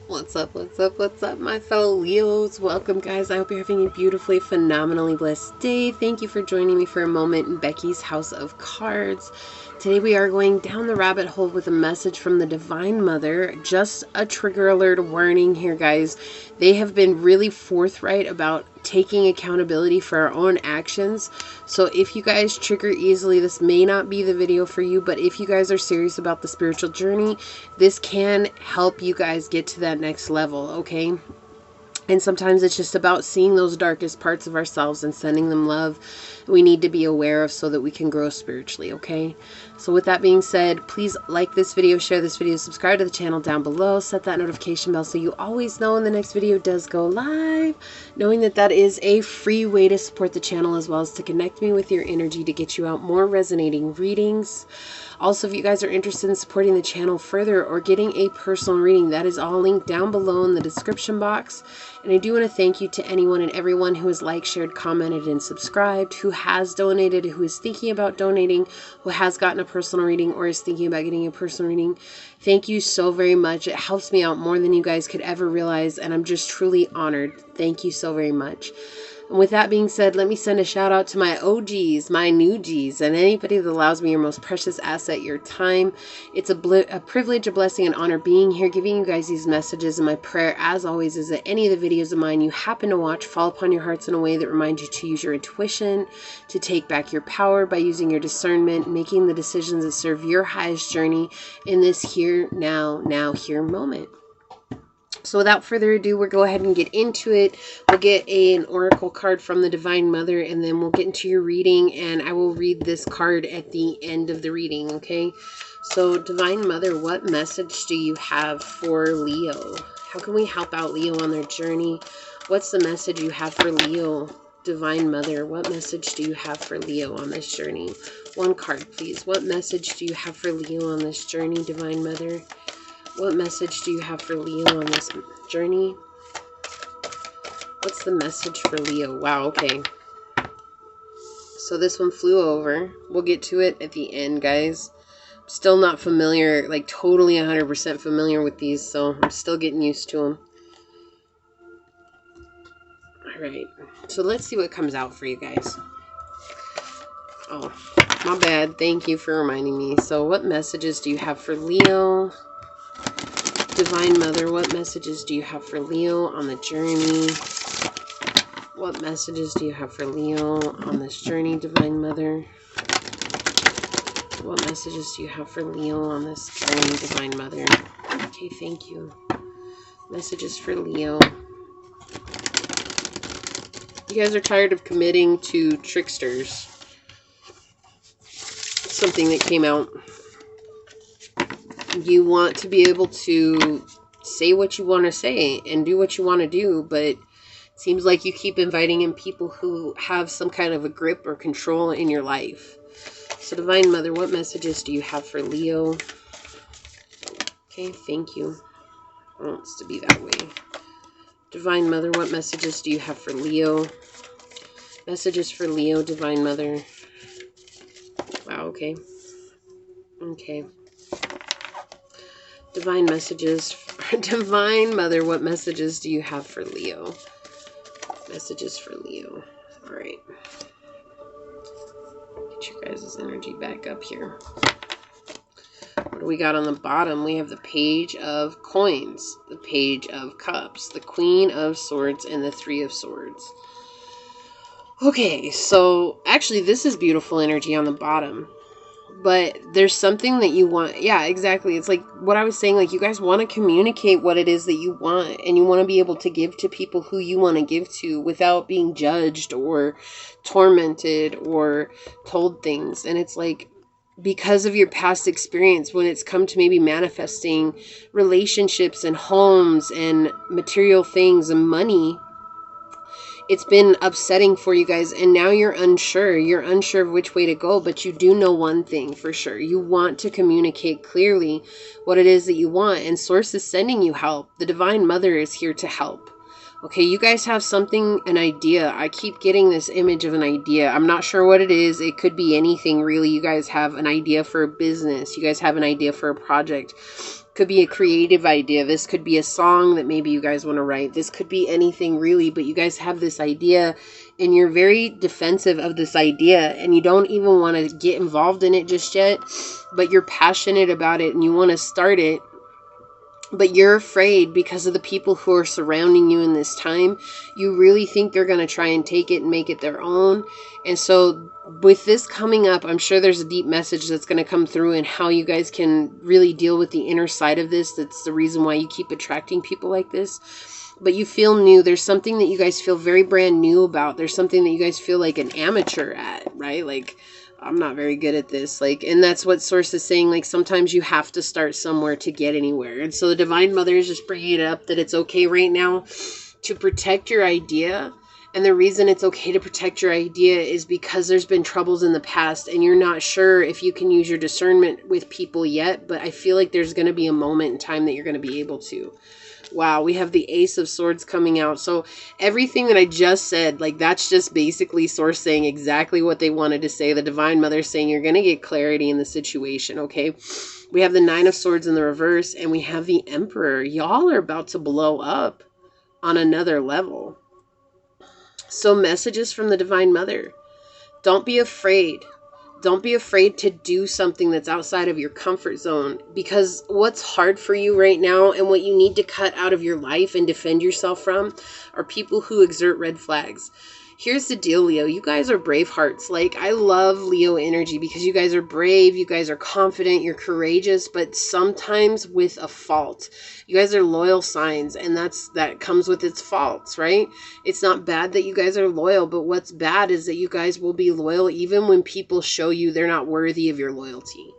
What's up, what's up, what's up, my fellow Leos? Welcome, guys. I hope you're having a beautifully, phenomenally blessed day. Thank you for joining me for a moment in Becky's House of Cards. Today we are going down the rabbit hole with a message from the Divine Mother. Just a trigger alert warning here, guys. They have been really forthright about taking accountability for our own actions. So if you guys trigger easily, this may not be the video for you, but if you guys are serious about the spiritual journey, this can help you guys get to that next level, okay? And sometimes it's just about seeing those darkest parts of ourselves and sending them love we need to be aware of so that we can grow spiritually, okay? So with that being said, please like this video, share this video, subscribe to the channel down below, set that notification bell so you always know when the next video does go live, knowing that that is a free way to support the channel as well as to connect me with your energy to get you out more resonating readings. Also, if you guys are interested in supporting the channel further or getting a personal reading, that is all linked down below in the description box. And I do want to thank you to anyone and everyone who has liked, shared, commented, and subscribed, who has donated, who is thinking about donating, who has gotten a personal reading or is thinking about getting a personal reading. Thank you so very much. It helps me out more than you guys could ever realize, and I'm just truly honored. Thank you so very much. And with that being said, let me send a shout out to my OGs, my new Gs, and anybody that allows me your most precious asset, your time. It's a privilege, a blessing, and honor being here, giving you guys these messages. And my prayer, as always, is that any of the videos of mine you happen to watch fall upon your hearts in a way that reminds you to use your intuition, to take back your power by using your discernment, making the decisions that serve your highest journey in this here, now, here moment. So without further ado, we'll go ahead and get into it. We'll get an oracle card from the Divine Mother, and then we'll get into your reading, and I will read this card at the end of the reading, okay? So Divine Mother, what message do you have for Leo? How can we help out Leo on their journey? What's the message you have for Leo? Divine Mother, what message do you have for Leo on this journey? One card, please. What message do you have for Leo on this journey, Divine Mother? What message do you have for Leo on this journey? What's the message for Leo? Wow, okay. So this one flew over. We'll get to it at the end, guys. I'm still not familiar, like totally 100% familiar with these, so I'm still getting used to them. Alright, so let's see what comes out for you guys. Oh, my bad. Thank you for reminding me. So what messages do you have for Leo? Divine Mother, what messages do you have for Leo on the journey? What messages do you have for Leo on this journey, Divine Mother? What messages do you have for Leo on this journey, Divine Mother? Okay, thank you. Messages for Leo. You guys are tired of committing to tricksters. Something that came out. You want to be able to say what you want to say and do what you want to do, but it seems like you keep inviting in people who have some kind of a grip or control in your life. So Divine Mother, what messages do you have for Leo? Okay, thank you. It wants to be that way. Divine Mother, what messages do you have for Leo? Messages for Leo, Divine Mother. Wow, okay. Okay. Divine messages. Divine Mother, what messages do you have for Leo? Messages for Leo. Alright. Get you guys' energy back up here. What do we got on the bottom? We have the Page of Coins, the Page of Cups, the Queen of Swords, and the Three of Swords. Okay, so actually this is beautiful energy on the bottom. But there's something that you want. Yeah, exactly. It's like what I was saying. Like, you guys want to communicate what it is that you want. And you want to be able to give to people who you want to give to without being judged or tormented or told things. And it's like, because of your past experience, when it's come to maybe manifesting relationships and homes and material things and money, it's been upsetting for you guys, and now you're unsure. You're unsure of which way to go, but you do know one thing for sure. You want to communicate clearly what it is that you want, and Source is sending you help. The Divine Mother is here to help. Okay, you guys have something, an idea. I keep getting this image of an idea. I'm not sure what it is. It could be anything, really. You guys have an idea for a business. You guys have an idea for a project. Could be a creative idea. This could be a song that maybe you guys want to write. This could be anything really, but you guys have this idea and you're very defensive of this idea and you don't even want to get involved in it just yet, but you're passionate about it and you want to start it. But you're afraid because of the people who are surrounding you in this time. You really think they're going to try and take it and make it their own. And so with this coming up, I'm sure there's a deep message that's going to come through and how you guys can really deal with the inner side of this. That's the reason why you keep attracting people like this. But you feel new. There's something that you guys feel very brand new about. There's something that you guys feel like an amateur at, right? Like, I'm not very good at this. Like, and that's what Source is saying. Like, sometimes you have to start somewhere to get anywhere. And so the Divine Mother is just bringing it up that it's okay right now to protect your idea. And the reason it's okay to protect your idea is because there's been troubles in the past and you're not sure if you can use your discernment with people yet. But I feel like there's going to be a moment in time that you're going to be able to. Wow, we have the Ace of Swords coming out. So everything that I just said, like, that's just basically Source saying exactly what they wanted to say. The Divine Mother saying you're going to get clarity in the situation, okay? We have the Nine of Swords in the reverse, and we have the Emperor. Y'all are about to blow up on another level. So messages from the Divine Mother. Don't be afraid. Don't be afraid to do something that's outside of your comfort zone, because what's hard for you right now and what you need to cut out of your life and defend yourself from are people who exert red flags. Here's the deal, Leo. You guys are brave hearts. Like, I love Leo energy because you guys are brave. You guys are confident. You're courageous, but sometimes with a fault. You guys are loyal signs, and that comes with its faults, right? It's not bad that you guys are loyal, but what's bad is that you guys will be loyal even when people show you they're not worthy of your loyalty.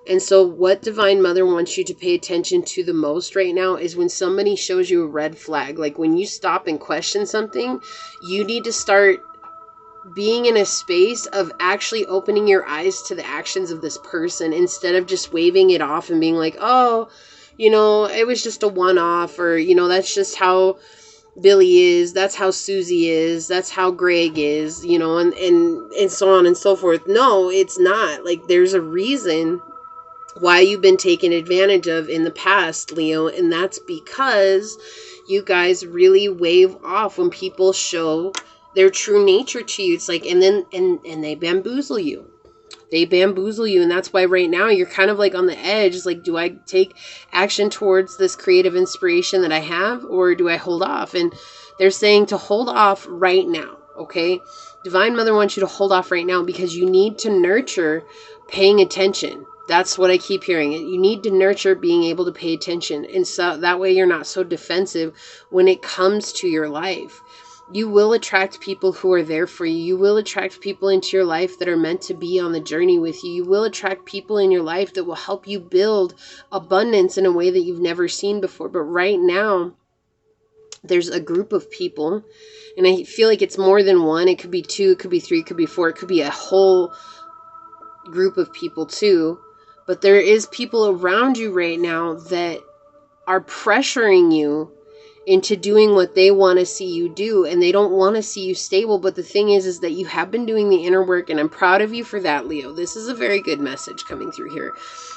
And so what Divine Mother wants you to pay attention to the most right now is when somebody shows you a red flag. Like, when you stop and question something, you need to start being in a space of actually opening your eyes to the actions of this person instead of just waving it off and being like, oh, you know, it was just a one-off, or, you know, that's just how Billy is, that's how Susie is, that's how Greg is, you know, and so on and so forth. No, it's not. Like, there's a reason why you've been taken advantage of in the past, Leo, and that's because you guys really wave off when people show their true nature to you. It's like, and they bamboozle you. They bamboozle you, and that's why right now you're kind of like on the edge. It's like, do I take action towards this creative inspiration that I have, or do I hold off? And they're saying to hold off right now, okay? Divine Mother wants you to hold off right now because you need to nurture paying attention. That's what I keep hearing. You need to nurture being able to pay attention. And so that way you're not so defensive when it comes to your life. You will attract people who are there for you. You will attract people into your life that are meant to be on the journey with you. You will attract people in your life that will help you build abundance in a way that you've never seen before. But right now, there's a group of people, and I feel like it's more than one. It could be two, it could be three, it could be four, it could be a whole group of people too. But there is people around you right now that are pressuring you into doing what they want to see you do, and they don't want to see you stable. But the thing is that you have been doing the inner work, and I'm proud of you for that, Leo. This is a very good message coming through here.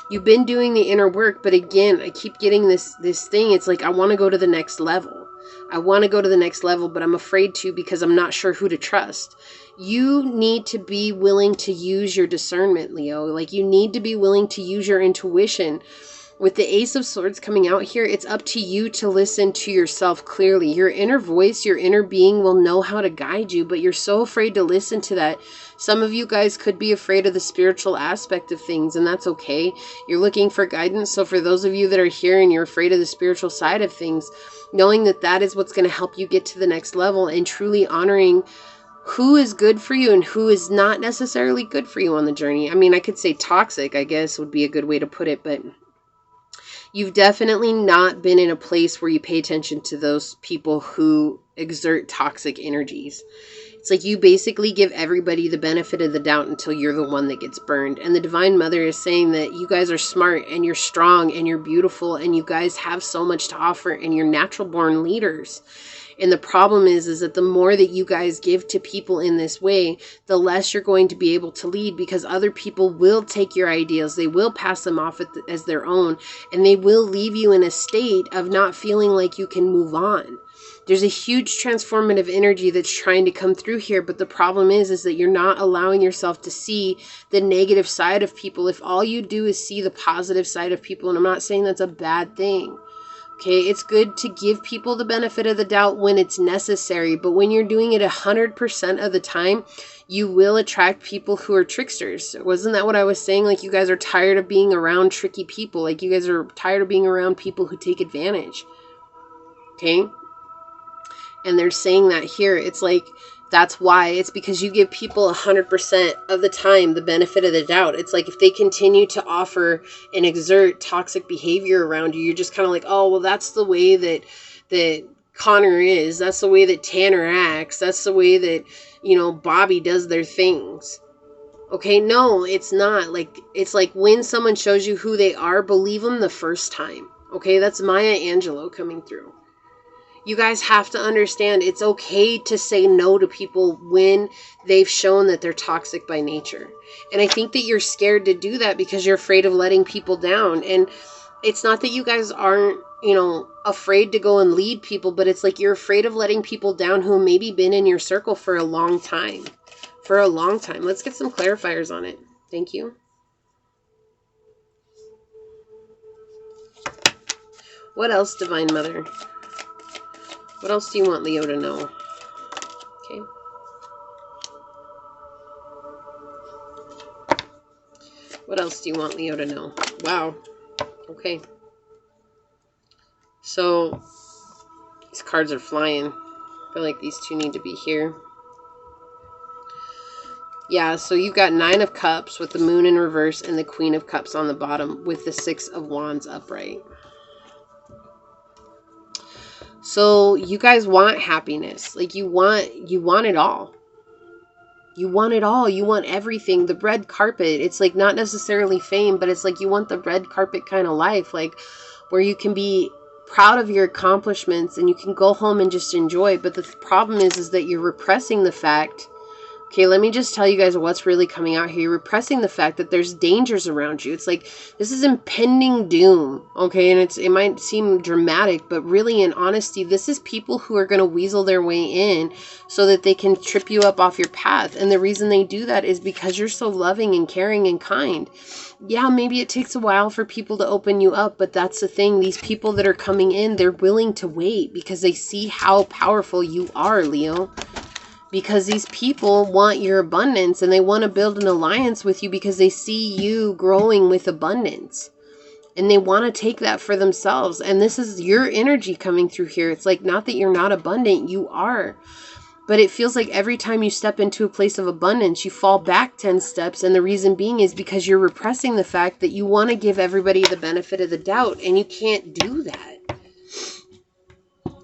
You've been doing the inner work, but again, I keep getting this thing. It's like, I want to go to the next level. I want to go to the next level, but I'm afraid to because I'm not sure who to trust. You need to be willing to use your discernment, Leo. Like, you need to be willing to use your intuition. With the Ace of Swords coming out here, it's up to you to listen to yourself clearly. Your inner voice, your inner being will know how to guide you, but you're so afraid to listen to that. Some of you guys could be afraid of the spiritual aspect of things, and that's okay. You're looking for guidance. So for those of you that are here and you're afraid of the spiritual side of things, knowing that that is what's going to help you get to the next level and truly honoring who is good for you and who is not necessarily good for you on the journey. I mean, I could say toxic, I guess, would be a good way to put it, but you've definitely not been in a place where you pay attention to those people who exert toxic energies. It's like you basically give everybody the benefit of the doubt until you're the one that gets burned. And the Divine Mother is saying that you guys are smart and you're strong and you're beautiful and you guys have so much to offer and you're natural born leaders. And the problem is that the more that you guys give to people in this way, the less you're going to be able to lead, because other people will take your ideas. They will pass them off as their own, and they will leave you in a state of not feeling like you can move on. There's a huge transformative energy that's trying to come through here, but the problem is that you're not allowing yourself to see the negative side of people. If all you do is see the positive side of people, and I'm not saying that's a bad thing, okay, it's good to give people the benefit of the doubt when it's necessary, but when you're doing it 100% of the time, you will attract people who are tricksters. Wasn't that what I was saying? Like, you guys are tired of being around tricky people. Like, you guys are tired of being around people who take advantage. Okay? And they're saying that here. It's like, that's why. It's because you give people 100% of the time the benefit of the doubt. It's like if they continue to offer and exert toxic behavior around you, you're just kind of like, oh, well, that's the way that Connor is. That's the way that Tanner acts. That's the way that, you know, Bobby does their things. Okay, no, it's not. Like, it's like when someone shows you who they are, believe them the first time. Okay, that's Maya Angelou coming through. You guys have to understand it's okay to say no to people when they've shown that they're toxic by nature. And I think that you're scared to do that because you're afraid of letting people down. And it's not that you guys aren't, you know, afraid to go and lead people, but it's like you're afraid of letting people down who maybe been in your circle for a long time. For a long time. Let's get some clarifiers on it. Thank you. What else, Divine Mother? What else do you want Leo to know? Okay. What else do you want Leo to know? Wow. Okay. So, these cards are flying. I feel like these two need to be here. Yeah, so you've got 9 of Cups with the Moon in reverse and the Queen of Cups on the bottom with the 6 of Wands upright. So you guys want happiness. Like, you want it all. You want it all. You want everything. The red carpet. It's like not necessarily fame, but it's like you want the red carpet kind of life, like where you can be proud of your accomplishments and you can go home and just enjoy. But the problem is that you're repressing the fact. Okay, let me just tell you guys what's really coming out here. You're repressing the fact that there's dangers around you. It's like, this is impending doom, okay? And it might seem dramatic, but really, in honesty, this is people who are going to weasel their way in so that they can trip you up off your path. And the reason they do that is because you're so loving and caring and kind. Yeah, maybe it takes a while for people to open you up, but that's the thing. These people that are coming in, they're willing to wait because they see how powerful you are, Leo. Because these people want your abundance and they want to build an alliance with you because they see you growing with abundance. And they want to take that for themselves. And this is your energy coming through here. It's like, not that you're not abundant, you are. But it feels like every time you step into a place of abundance, you fall back 10 steps. And the reason being is because you're repressing the fact that you want to give everybody the benefit of the doubt. And you can't do that.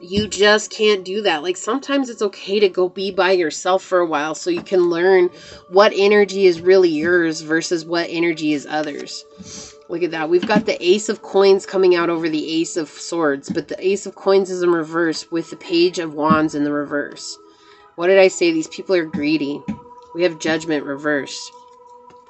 You just can't do that. Like, sometimes it's okay to go be by yourself for a while so you can learn what energy is really yours versus what energy is others. Look at that. We've got the Ace of Coins coming out over the Ace of Swords, but the Ace of Coins is in reverse with the Page of Wands in the reverse. What did I say? These people are greedy. We have Judgment reversed.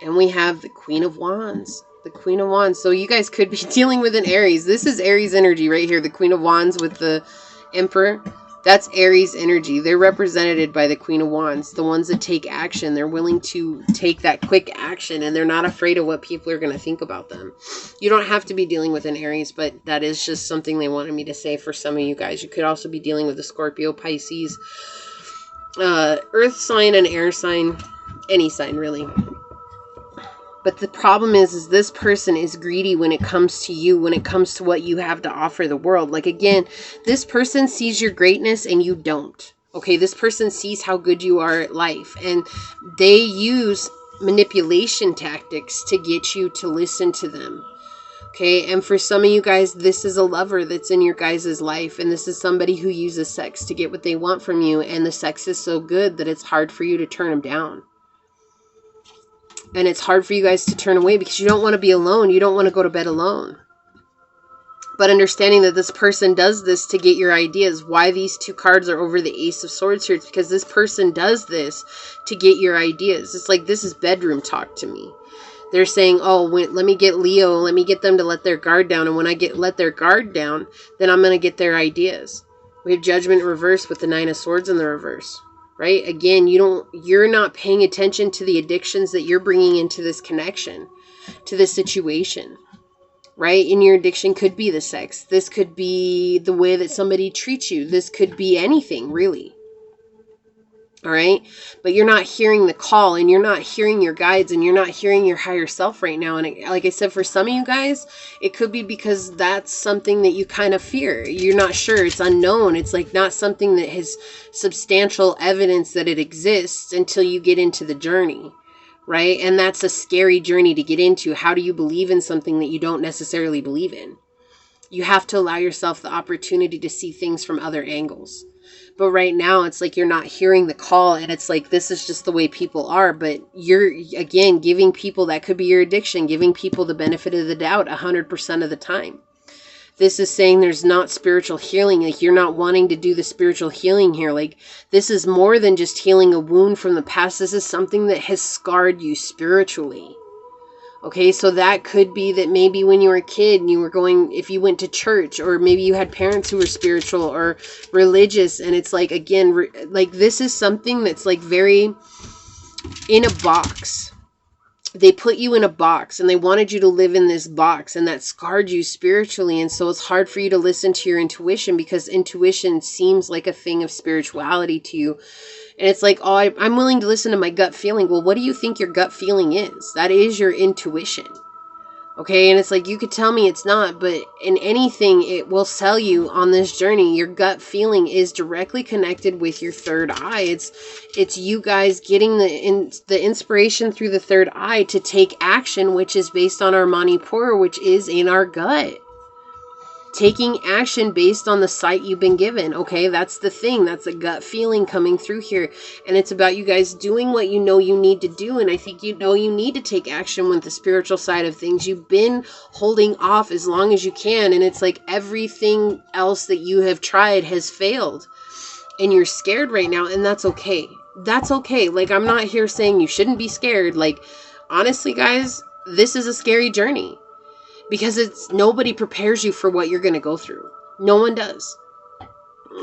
And we have the Queen of Wands. The Queen of Wands. So you guys could be dealing with an Aries. This is Aries energy right here. The Queen of Wands with the Emperor. That's Aries energy. They're represented by the Queen of Wands. The ones that take action. They're willing to take that quick action. And they're not afraid of what people are going to think about them. You don't have to be dealing with an Aries. But that is just something they wanted me to say for some of you guys. You could also be dealing with a Scorpio, Pisces, Earth sign, and air sign. Any sign, really. But the problem is this person is greedy when it comes to you, when it comes to what you have to offer the world. Like, again, this person sees your greatness and you don't. Okay, this person sees how good you are at life. And they use manipulation tactics to get you to listen to them. Okay, and for some of you guys, this is a lover that's in your guys' life, and this is somebody who uses sex to get what they want from you, and the sex is so good that it's hard for you to turn them down. And it's hard for you guys to turn away because you don't want to be alone. You don't want to go to bed alone. But understanding that this person does this to get your ideas. Why these two cards are over the Ace of Swords here? It's because this person does this to get your ideas. It's like, this is bedroom talk to me. They're saying, oh, let me get Leo. Let me get them to let their guard down. And when I let their guard down, then I'm going to get their ideas. We have Judgment reversed with the Nine of Swords in the reverse. Right? Again, you're not paying attention to the addictions that you're bringing into this connection, to this situation. Right? And your addiction could be the sex. This could be the way that somebody treats you. This could be anything, really. All right? But you're not hearing the call, and you're not hearing your guides, and you're not hearing your higher self right now. And like I said, for some of you guys, it could be because that's something that you kind of fear. You're not sure. It's unknown. It's like not something that has substantial evidence that it exists until you get into the journey. Right? And that's a scary journey to get into. How do you believe in something that you don't necessarily believe in? You have to allow yourself the opportunity to see things from other angles. But right now, it's like you're not hearing the call, and it's like this is just the way people are. But you're, again, giving people, that could be your addiction, giving people the benefit of the doubt 100% of the time. This is saying there's not spiritual healing. Like, you're not wanting to do the spiritual healing here. Like, this is more than just healing a wound from the past. This is something that has scarred you spiritually. Okay, so that could be that maybe when you were a kid and you were going, if you went to church, or maybe you had parents who were spiritual or religious, and it's like, again, like this is something that's like very in a box. They put you in a box and they wanted you to live in this box, and that scarred you spiritually. And so it's hard for you to listen to your intuition, because intuition seems like a thing of spirituality to you. And it's like, oh, I'm willing to listen to my gut feeling. Well, what do you think your gut feeling is? That is your intuition. Okay, and it's like, you could tell me it's not, but in anything, it will sell you on this journey. Your gut feeling is directly connected with your third eye. It's you guys getting the inspiration through the third eye to take action, which is based on our Manipur, which is in our gut. Taking action based on the sight you've been given. Okay, that's the thing. That's a gut feeling coming through here. And it's about you guys doing what you know you need to do. And I think you know you need to take action with the spiritual side of things. You've been holding off as long as you can. And it's like everything else that you have tried has failed. And you're scared right now. And that's okay. That's okay. Like, I'm not here saying you shouldn't be scared. Like, honestly, guys, this is a scary journey. Because nobody prepares you for what you're going to go through. No one does.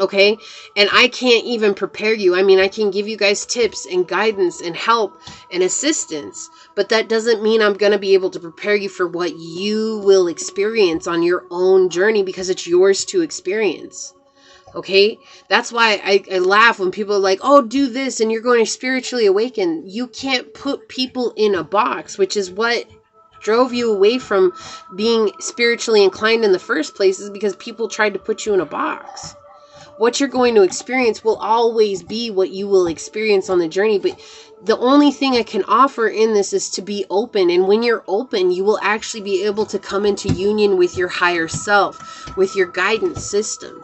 Okay? And I can't even prepare you. I mean, I can give you guys tips and guidance and help and assistance. But that doesn't mean I'm going to be able to prepare you for what you will experience on your own journey, because it's yours to experience. Okay? That's why I laugh when people are like, oh, do this and you're going to spiritually awaken. You can't put people in a box, which is what drove you away from being spiritually inclined in the first place, is because people tried to put you in a box. What you're going to experience will always be what you will experience on the journey. But the only thing I can offer in this is to be open. And when you're open, you will actually be able to come into union with your higher self, with your guidance system,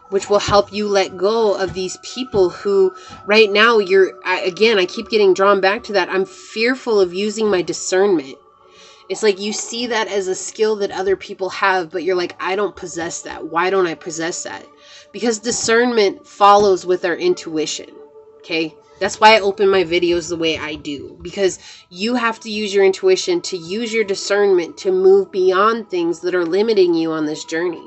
which will help you let go of these people who right now I keep getting drawn back to that. I'm fearful of using my discernment. It's like you see that as a skill that other people have, but you're like, I don't possess that. Why don't I possess that? Because discernment follows with our intuition. Okay? That's why I open my videos the way I do. Because you have to use your intuition to use your discernment to move beyond things that are limiting you on this journey.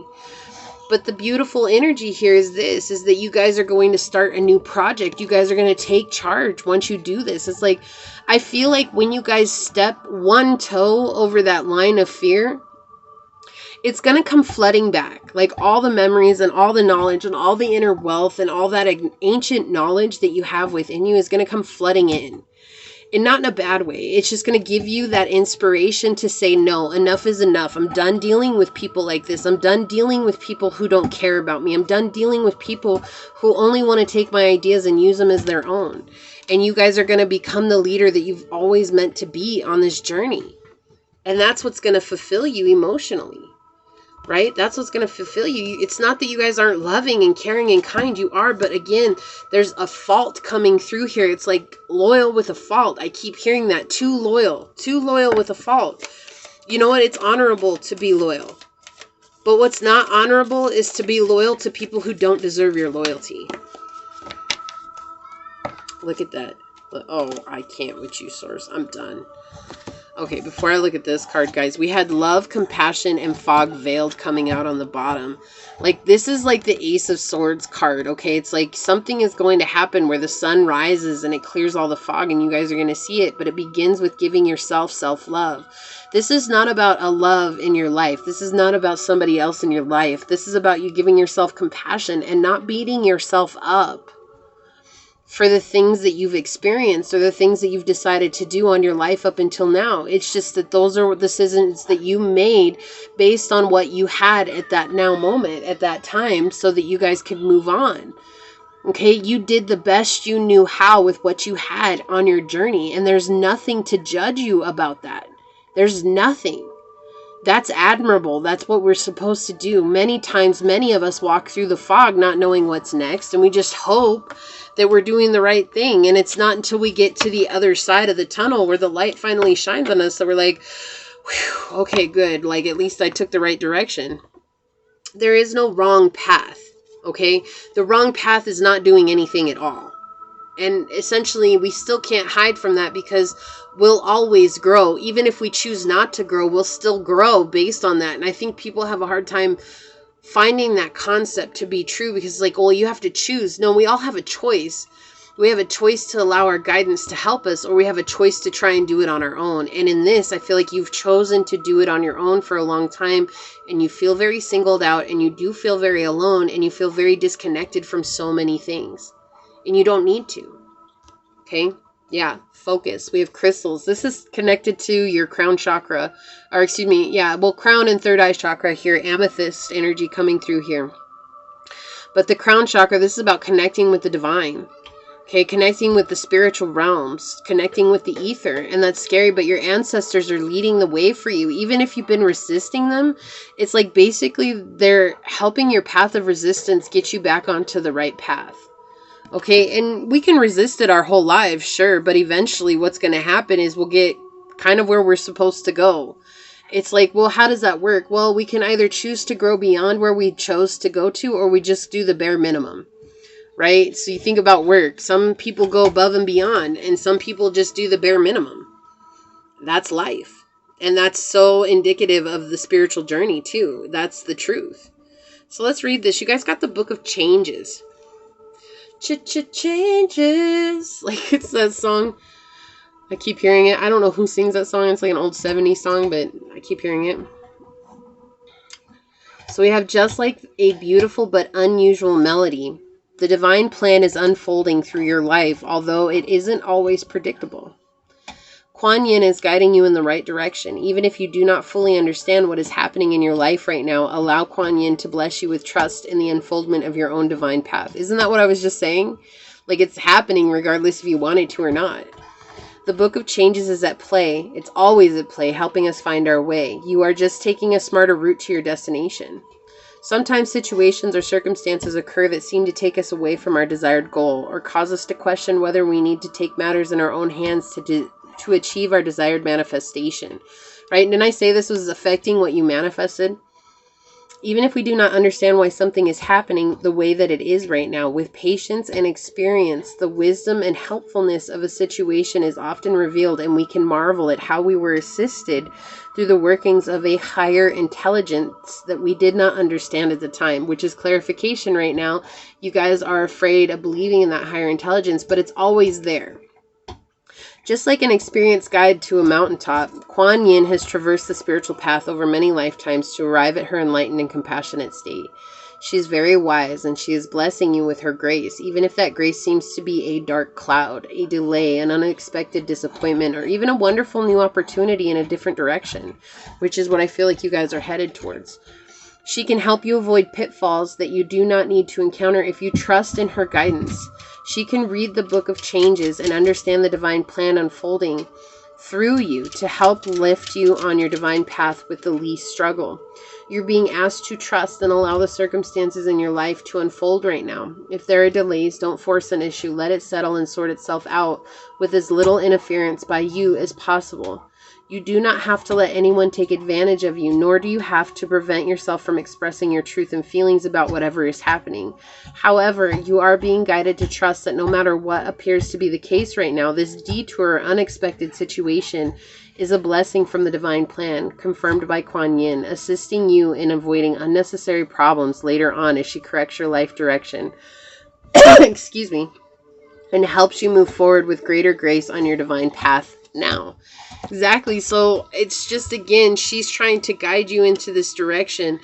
But the beautiful energy here is that you guys are going to start a new project. You guys are going to take charge once you do this. It's like, I feel like when you guys step one toe over that line of fear, it's going to come flooding back. Like all the memories and all the knowledge and all the inner wealth and all that ancient knowledge that you have within you is going to come flooding in. And not in a bad way. It's just going to give you that inspiration to say, no, enough is enough. I'm done dealing with people like this. I'm done dealing with people who don't care about me. I'm done dealing with people who only want to take my ideas and use them as their own. And you guys are going to become the leader that you've always meant to be on this journey. And that's what's going to fulfill you emotionally, right? That's what's going to fulfill you. It's not that you guys aren't loving and caring and kind. You are. But again, there's a fault coming through here. It's like loyal with a fault. I keep hearing that. Too loyal with a fault. You know what? It's honorable to be loyal. But what's not honorable is to be loyal to people who don't deserve your loyalty. Look at that. Oh, I can't with you, Source. I'm done. Okay, before I look at this card, guys, we had love, compassion, and fog veiled coming out on the bottom. Like, this is like the Ace of Swords card, okay? It's like something is going to happen where the sun rises and it clears all the fog and you guys are going to see it. But it begins with giving yourself self-love. This is not about a love in your life. This is not about somebody else in your life. This is about you giving yourself compassion and not beating yourself up for the things that you've experienced or the things that you've decided to do on your life up until now. It's just that those are decisions that you made based on what you had at that now moment, at that time, so that you guys could move on. Okay, you did the best you knew how with what you had on your journey, and there's nothing to judge you about that. There's nothing. That's admirable. That's what we're supposed to do. Many times, many of us walk through the fog not knowing what's next, and we just hope that we're doing the right thing. And it's not until we get to the other side of the tunnel where the light finally shines on us that we're like, whew, okay, good. Like, at least I took the right direction. There is no wrong path, okay? The wrong path is not doing anything at all. And essentially, we still can't hide from that because we'll always grow. Even if we choose not to grow, we'll still grow based on that. And I think people have a hard time finding that concept to be true because it's like, well, you have to choose. No, we all have a choice. We have a choice to allow our guidance to help us, or we have a choice to try and do it on our own. And in this, I feel like you've chosen to do it on your own for a long time, and you feel very singled out, and you do feel very alone, and you feel very disconnected from so many things. And you don't need to. Okay? Yeah, focus. We have crystals. This is connected to your crown chakra. Or excuse me, yeah, well, crown and third eye chakra here. Amethyst energy coming through here. But the crown chakra, this is about connecting with the divine. Okay, connecting with the spiritual realms. Connecting with the ether. And that's scary, but your ancestors are leading the way for you. Even if you've been resisting them, it's like basically they're helping your path of resistance get you back onto the right path. Okay, and we can resist it our whole lives, sure, but eventually what's going to happen is we'll get kind of where we're supposed to go. It's like, well, how does that work? Well, we can either choose to grow beyond where we chose to go to, or we just do the bare minimum, right? So you think about work. Some people go above and beyond, and some people just do the bare minimum. That's life. And that's so indicative of the spiritual journey, too. That's the truth. So let's read this. You guys got the Book of Changes. Changes. Like, it's that song. I keep hearing it. I don't know who sings that song. It's like an old 70s song, but I keep hearing it. So we have just like a beautiful but unusual melody. The divine plan is unfolding through your life, although it isn't always predictable. Kuan Yin is guiding you in the right direction. Even if you do not fully understand what is happening in your life right now, allow Kuan Yin to bless you with trust in the unfoldment of your own divine path. Isn't that what I was just saying? Like, it's happening regardless if you wanted to or not. The Book of Changes is at play. It's always at play, helping us find our way. You are just taking a smarter route to your destination. Sometimes situations or circumstances occur that seem to take us away from our desired goal, or cause us to question whether we need to take matters in our own hands to achieve our desired manifestation. Right? Didn't I say this was affecting what you manifested? Even if we do not understand why something is happening the way that it is right now, with patience and experience, the wisdom and helpfulness of a situation is often revealed, and we can marvel at how we were assisted through the workings of a higher intelligence that we did not understand at the time, which is clarification right now. You guys are afraid of believing in that higher intelligence, but it's always there. Just like an experienced guide to a mountaintop, Kuan Yin has traversed the spiritual path over many lifetimes to arrive at her enlightened and compassionate state. She is very wise, and she is blessing you with her grace, even if that grace seems to be a dark cloud, a delay, an unexpected disappointment, or even a wonderful new opportunity in a different direction, which is what I feel like you guys are headed towards. She can help you avoid pitfalls that you do not need to encounter if you trust in her guidance. She can read the Book of Changes and understand the divine plan unfolding through you to help lift you on your divine path with the least struggle. You're being asked to trust and allow the circumstances in your life to unfold right now. If there are delays, don't force an issue. Let it settle and sort itself out with as little interference by you as possible. You do not have to let anyone take advantage of you, nor do you have to prevent yourself from expressing your truth and feelings about whatever is happening. However, you are being guided to trust that no matter what appears to be the case right now, this detour or unexpected situation is a blessing from the divine plan, confirmed by Kuan Yin, assisting you in avoiding unnecessary problems later on as she corrects your life direction. Excuse me. And helps you move forward with greater grace on your divine path now. Exactly. So it's just, again, she's trying to guide you into this direction.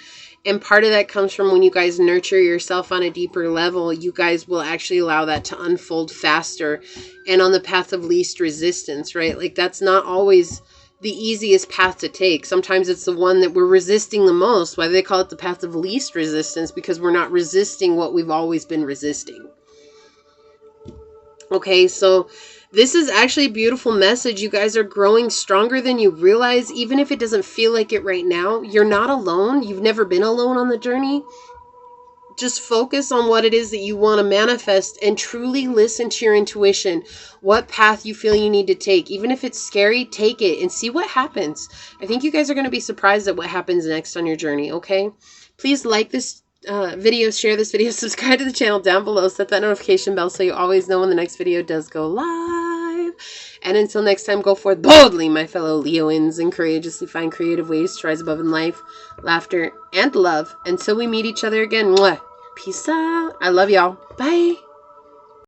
And part of that comes from when you guys nurture yourself on a deeper level, you guys will actually allow that to unfold faster and on the path of least resistance, right? Like, that's not always the easiest path to take. Sometimes it's the one that we're resisting the most. Why do they call it the path of least resistance? Because we're not resisting what we've always been resisting. Okay, so this is actually a beautiful message. You guys are growing stronger than you realize, even if it doesn't feel like it right now. You're not alone. You've never been alone on the journey. Just focus on what it is that you want to manifest and truly listen to your intuition, what path you feel you need to take. Even if it's scary, take it and see what happens. I think you guys are going to be surprised at what happens next on your journey, okay? Please like this video, share this video, subscribe to the channel down below, set that notification bell so you always know when the next video does go live. And until next time, go forth boldly, my fellow Leoans, and courageously find creative ways to rise above in life, laughter, and love. Until we meet each other again, mwah, peace out. I love y'all. Bye.